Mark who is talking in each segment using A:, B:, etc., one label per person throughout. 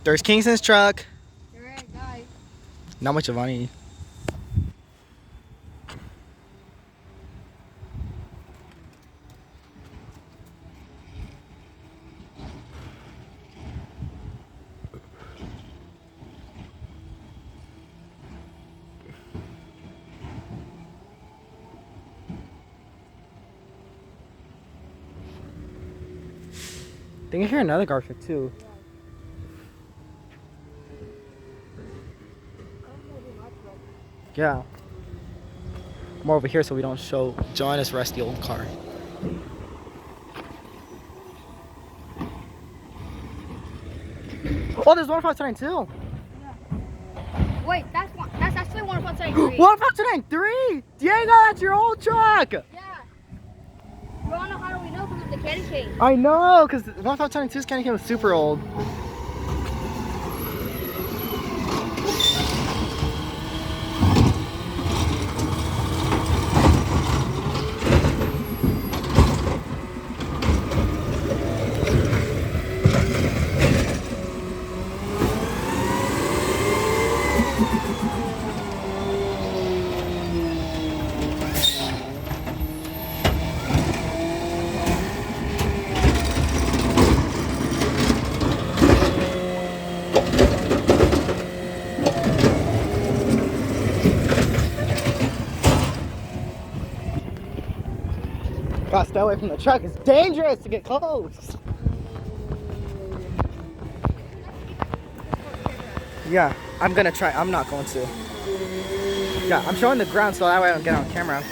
A: There's Kingston's truck.
B: Alright, guys.
A: Not much of any. I think I hear another car truck too. Yeah. More over here so we don't show Joanna's rusty old car. Oh, there's 1529 too.
B: Wait, that's actually 1593.
A: 1593! Diego, that's your old truck!
B: Yeah. You wanna know how do we know? Because of the candy cane.
A: I know, because 1522's candy cane was super old. Gotta stay away from the truck. It's dangerous to get close. Yeah, I'm gonna try. I'm not going to. Yeah, I'm showing the ground so that way I don't get on camera.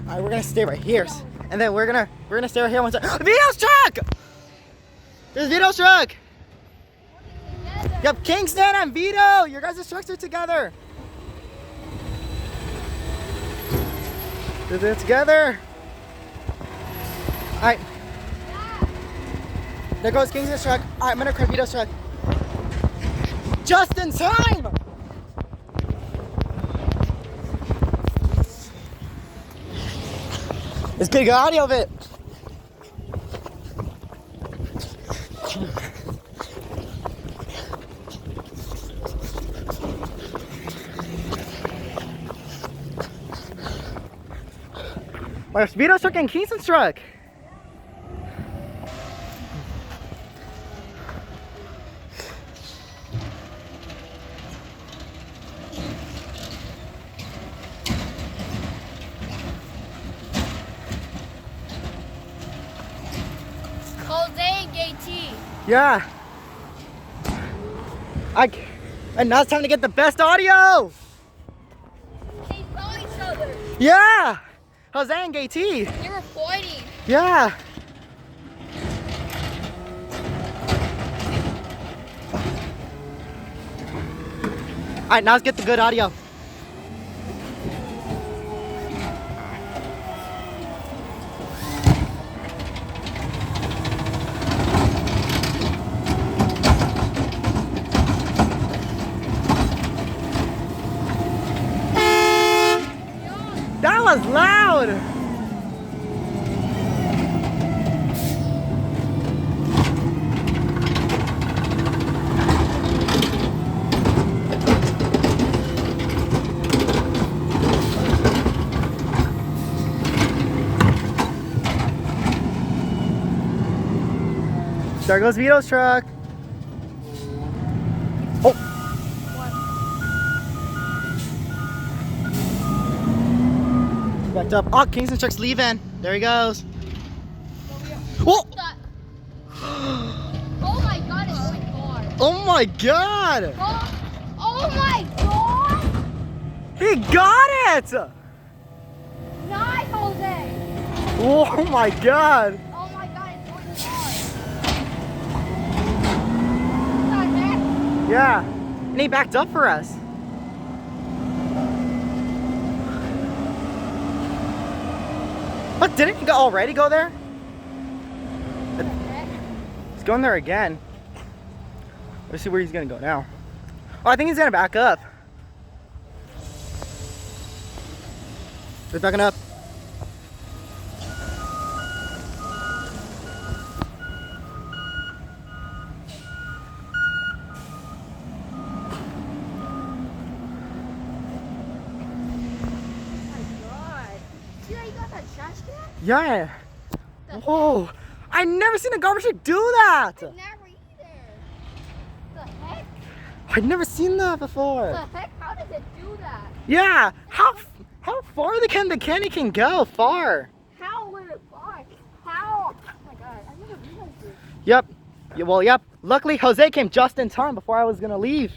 A: Alright, we're gonna stay right here, and then we're gonna stay right here one second. Vito's truck! There's Vito's truck! Yep, Kingston and Veto! Your guys' trucks are together! They're together! Alright. There goes Kingston's truck. Alright, I'm gonna grab Vito's truck. Just in time! Let's get good audio of it. Where's Vito's truck and Kingston's truck? Yeah. And now it's time to get the best audio.
B: They saw each other.
A: Yeah. Jose and Gay T.
B: They were fighting.
A: Yeah. All right, now let's get the good audio. That was loud! There goes Vito's truck. Oh! Backed up. Oh, Kingston truck's leaving. There he goes. Whoa!
B: Oh my god, it's going far.
A: Oh my god!
B: Oh my god!
A: He got it!
B: Nice, Jose!
A: Oh my god.
B: Oh my god, it's going far. What the heck?
A: Yeah. And he backed up for us. What, didn't he already go there?
B: What the heck?
A: He's going there again. Let's see where he's gonna go now. Oh, I think he's gonna back up. He's backing up.
B: See how you got that trash can?
A: Yeah.
B: The
A: Whoa. I never seen a garbage truck do that.
B: Never either. The heck?
A: I'd never seen that before.
B: The heck? How does it do that?
A: Yeah. How far the candy can go? Far.
B: How would it fly? How? Oh my god, I never realized this.
A: Yep. Yeah, well, yep. Luckily, Jose came just in time before I was gonna leave.